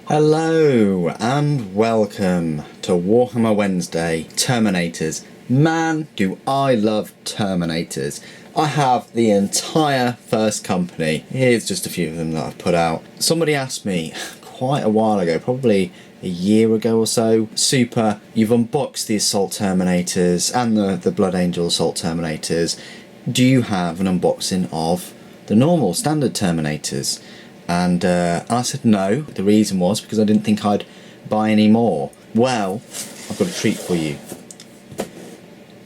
Hello and welcome to Warhammer Wednesday Terminators. Man, do I love Terminators. I have the entire first company. Here's just a few of them that I've put out. Somebody asked me quite a while ago, probably a year ago or so, Super, you've unboxed the Assault Terminators and the Blood Angel Assault Terminators. Do you have an unboxing of the normal standard Terminators? And I said no. The reason was because I didn't think I'd buy any more. Well, I've got a treat for you.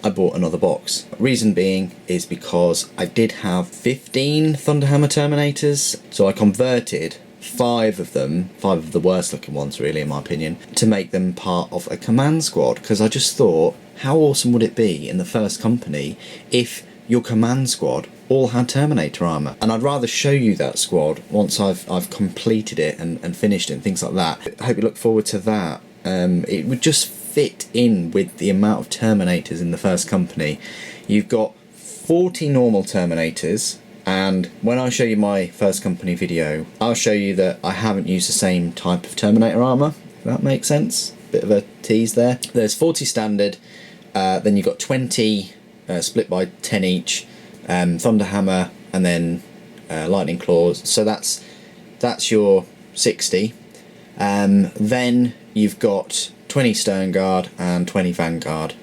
I bought another box. Reason being is because I did have 15 Thunderhammer Terminators, so I converted 5 of them, 5 of the worst looking ones really in my opinion, to make them part of a command squad, because I just thought, how awesome would it be in the first company if your command squad all had Terminator armour? And I'd rather show you that squad once I've completed it and finished it and things like that. I hope you look forward to that. It would just fit in with the amount of Terminators in the first company. You've got 40 normal Terminators, and when I show you my first company video, I'll show you that I haven't used the same type of Terminator armour, if that makes sense. Bit of a tease there. There's 40 standard, then you've got 20 split by 10 each, Thunderhammer, and then Lightning Claws. So that's your 60. Then you've got 20 Stern Guard and 20 Vanguard,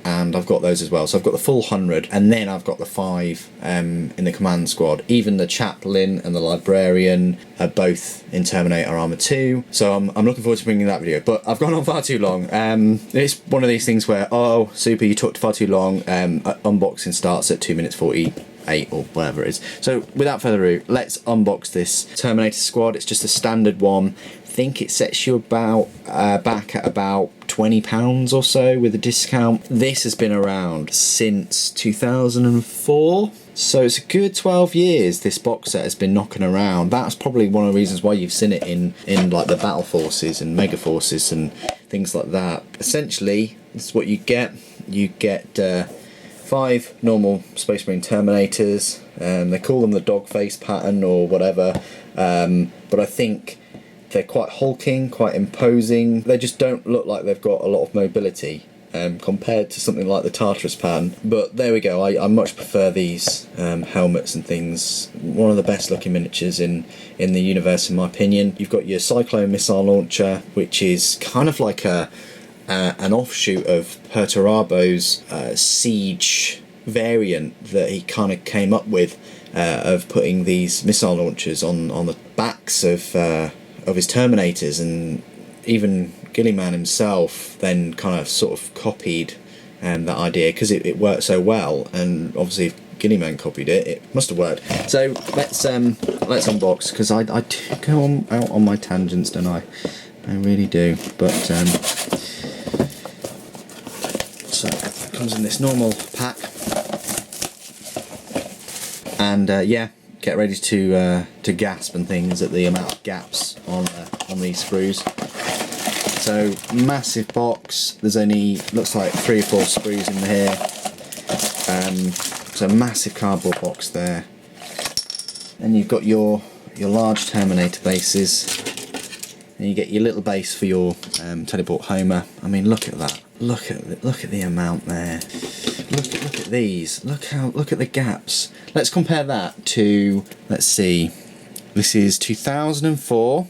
and I've got those as well. So I've got the full 100, and then I've got the 5 in the command squad. Even the Chaplain and the Librarian are both in Terminator Armour 2. So I'm looking forward to bringing that video. But I've gone on far too long. It's one of these things where, oh, Super, you took far too long. Unboxing starts at 2 minutes 48 or whatever it is. So without further ado, let's unbox this Terminator squad. It's just a standard one. I think it sets you about back at about £20 or so with a discount. This has been around since 2004, so it's a good 12 years this box set has been knocking around. That's probably one of the reasons why you've seen it in like the battle forces and mega forces and things like that. Essentially, this is what you get. You get 5 normal Space Marine Terminators. They call them the dog face pattern or whatever, but I think they're quite hulking, quite imposing. They just don't look like they've got a lot of mobility compared to something like the Tartarus pattern. But there we go, I much prefer these helmets and things. One of the best looking miniatures in the universe in my opinion. You've got your Cyclone missile launcher, which is kind of like an offshoot of Perturabo's siege variant that he kind of came up with, of putting these missile launchers on the backs of his Terminators, and even Gilliman himself then kind of sort of copied that idea because it worked so well, and obviously if Gilliman copied it, it must have worked. So let's unbox, because I do go out on my tangents, don't I? I really do. But so it comes in this normal pack, and yeah, get ready to gasp and things at the amount of gaps on these sprues. So massive box. There's only, looks like 3 or 4 sprues in here. So massive cardboard box there. And you've got your large Terminator bases. And you get your little base for your teleport Homer. I mean, look at that. Look at the amount there. Look at these. Look at the gaps. Let's compare that to, let's see, this is 2004.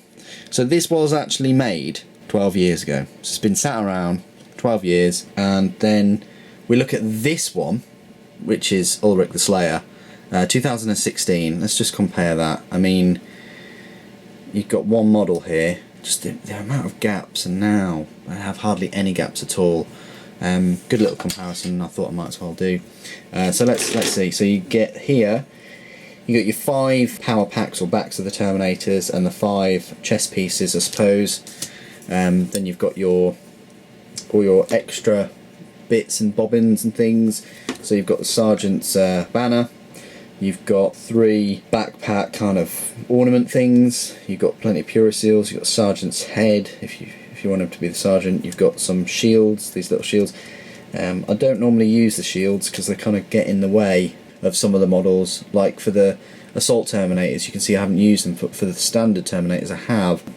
So this was actually made 12 years ago. So it's been sat around 12 years. And then we look at this one, which is Ulrich the Slayer, 2016. Let's just compare that. I mean, you've got one model here. Just the amount of gaps, and now I have hardly any gaps at all. Good little comparison, I thought I might as well do. So let's see. So you get here, you got your 5 power packs or backs of the Terminators and the 5 chest pieces, I suppose. Then you've got all your extra bits and bobbins and things. So you've got the Sergeant's banner. You've got 3 backpack kind of ornament things. You've got plenty of Pura Seals. You've got Sergeant's head if you want him to be the Sergeant. You've got some shields, these little shields. I don't normally use the shields because they kind of get in the way of some of the models. Like for the assault Terminators. You can see I haven't used them for the standard Terminators.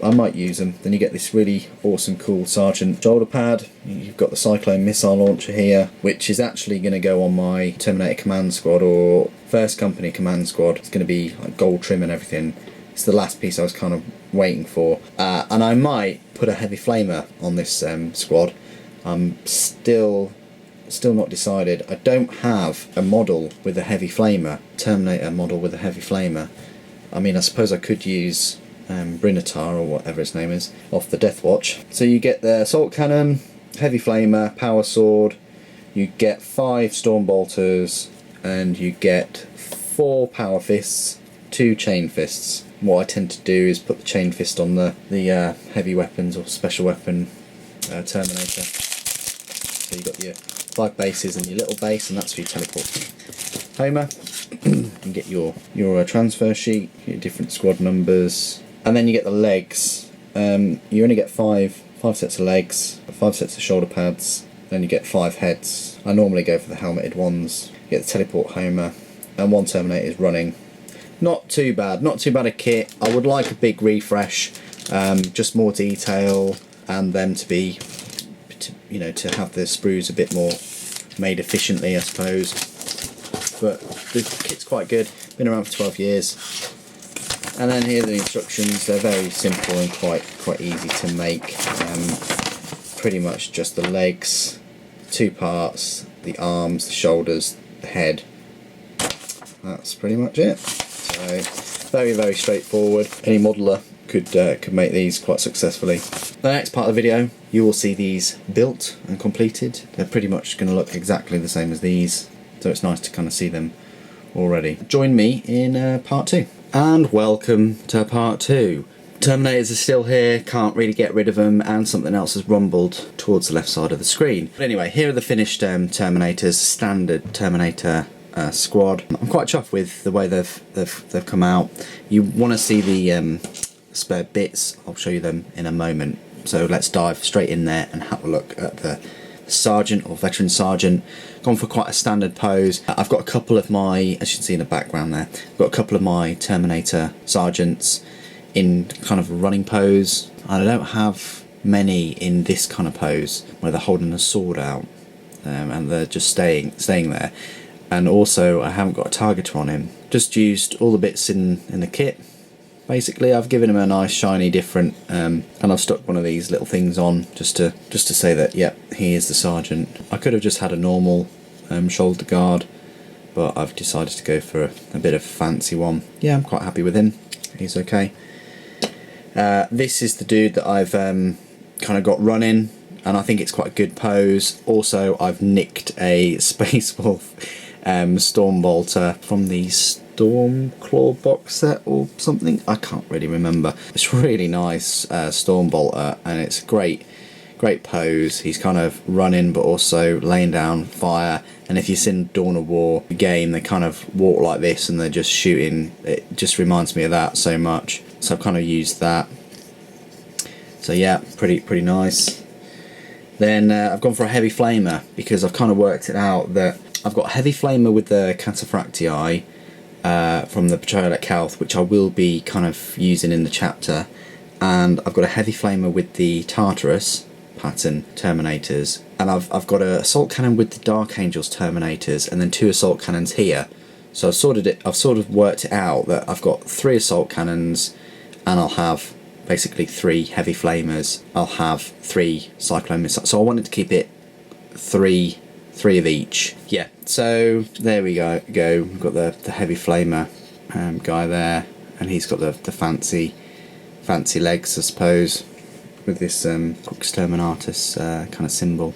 I might use them. Then you get this really awesome, cool Sergeant shoulder pad. You've got the Cyclone missile launcher here, which is actually going to go on my Terminator Command Squad or First Company Command Squad. It's going to be like gold trim and everything. It's the last piece I was kind of waiting for. And I might put a heavy flamer on this squad. I'm still not decided. I don't have a model with a heavy flamer, Terminator model with a heavy flamer. I mean, I suppose I could use Brinitar or whatever his name is off the Death Watch. So you get the assault cannon, heavy flamer, power sword, you get 5 storm bolters, and you get 4 power fists, 2 chain fists. What I tend to do is put the chain fist on the heavy weapons or special weapon Terminator. So you've got your 5 bases and your little base, and that's for your teleport Homer. You get your transfer sheet, your different squad numbers, and then you get the legs. You only get 5 sets of legs, 5 sets of shoulder pads, then you get 5 heads. I normally go for the helmeted ones. You get the teleport Homer, and 1 Terminator is running. Not too bad a kit. I would like a big refresh, just more detail, and them to be, to have the sprues a bit more made efficiently, I suppose. But the kit's quite good. Been around for 12 years. And then here are the instructions. They're very simple and quite easy to make. Pretty much just the legs, 2 parts, the arms, the shoulders, the head. That's pretty much it. So very straightforward. Any modeler could make these quite successfully. The next part of the video, you will see these built and completed. They're pretty much going to look exactly the same as these, so it's nice to kind of see them already. Join me in part 2. And welcome to part 2. Terminators are still here, can't really get rid of them, and something else has rumbled towards the left side of the screen. But anyway, here are the finished Terminators, standard Terminator squad. I'm quite chuffed with the way they've come out. You want to see the spare bits, I'll show you them in a moment. So let's dive straight in there and have a look at the Sergeant or Veteran Sergeant. Gone for quite a standard pose. I've got a couple of my, as you can see in the background there, I've got a couple of my Terminator Sergeants in kind of a running pose. I don't have many in this kind of pose where they're holding a sword out and they're just staying there. And also I haven't got a targeter on him. Just used all the bits in the kit. Basically, I've given him a nice shiny different, and I've stuck one of these little things on just to say that, yep, he is the Sergeant. I could have just had a normal shoulder guard, but I've decided to go for a bit of a fancy one. Yeah, I'm quite happy with him. He's okay. This is the dude that I've kind of got running, and I think it's quite a good pose. Also, I've nicked a Space Wolf Storm Bolter from the Stormclaw box set or something. I can't really remember. It's really nice Storm Bolter, and it's a great pose. He's kind of running but also laying down fire, and if you've seen Dawn of War game, they kind of walk like this and they're just shooting. It just reminds me of that so much, so I've kind of used that. So yeah, pretty nice. Then I've gone for a heavy flamer because I've kind of worked it out that I've got a heavy flamer with the Cataphractii from the Betrayal at Calth, which I will be kind of using in the chapter, and I've got a heavy flamer with the Tartarus pattern Terminators, and I've got an assault cannon with the Dark Angels Terminators, and then 2 assault cannons here. So I've sort of worked it out that I've got 3 assault cannons, and I'll have basically 3 heavy flamers. I'll have 3 Cyclone missiles. So I wanted to keep it 3 of each. Yeah, so there we go. We've got the heavy flamer guy there, and he's got the fancy legs, I suppose, with this Crux Terminatus kind of symbol.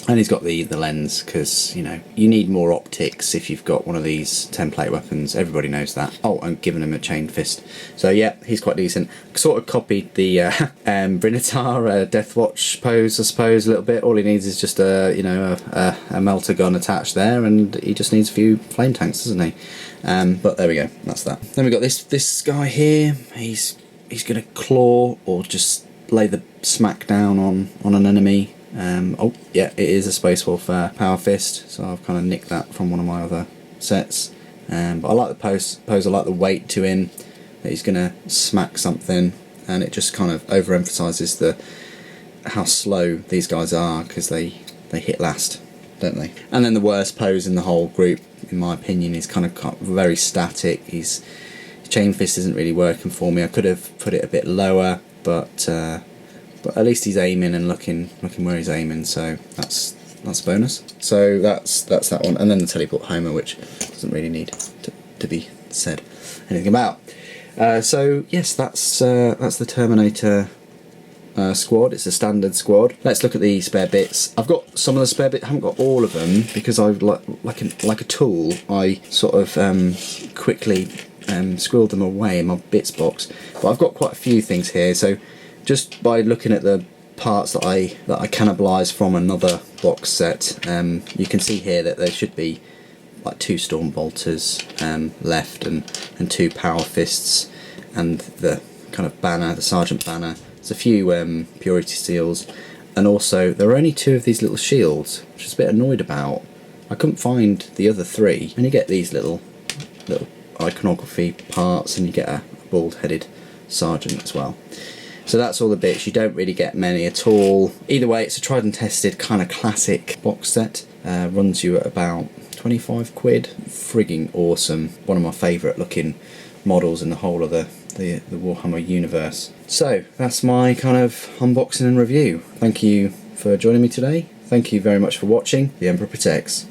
And he's got the lens, because you need more optics if you've got one of these template weapons. Everybody knows that. Oh, and giving him a chain fist. So yeah, he's quite decent. Sort of copied the Brinitar Death Watch pose, I suppose, a little bit. All he needs is just a melter gun attached there, and he just needs a few flame tanks, doesn't he? But there we go. That's that. Then we got this guy here. He's gonna claw or just lay the smack down on an enemy. Oh yeah, it is a Space Wolf Power Fist, so I've kind of nicked that from one of my other sets. But I like the pose, I like the weight to him, that he's going to smack something, and it just kind of overemphasises how slow these guys are, because they hit last, don't they? And then the worst pose in the whole group, in my opinion, is kind of very static. His chain fist isn't really working for me. I could have put it a bit lower, but at least he's aiming and looking where he's aiming, so that's a bonus. So that's that one, and then the teleport homer, which doesn't really need to be said anything about. So yes, that's the Terminator squad. It's a standard squad. Let's look at the spare bits. I've got some of the spare bits. I haven't got all of them because I've like a tool. I sort of quickly squirreled them away in my bits box. But I've got quite a few things here. So just by looking at the parts that I cannibalised from another box set, you can see here that there should be like 2 storm bolters left, and 2 power fists, and the kind of banner, the sergeant banner. There's a few purity seals, and also there are only 2 of these little shields, which I was a bit annoyed about. I couldn't find the other 3, and you get these little iconography parts, and you get a bald-headed sergeant as well. So that's all the bits. You don't really get many at all. Either way, it's a tried and tested kind of classic box set. Runs you at about 25 quid. Frigging awesome. One of my favourite looking models in the whole of the Warhammer universe. So that's my kind of unboxing and review. Thank you for joining me today. Thank you very much for watching. The Emperor protects.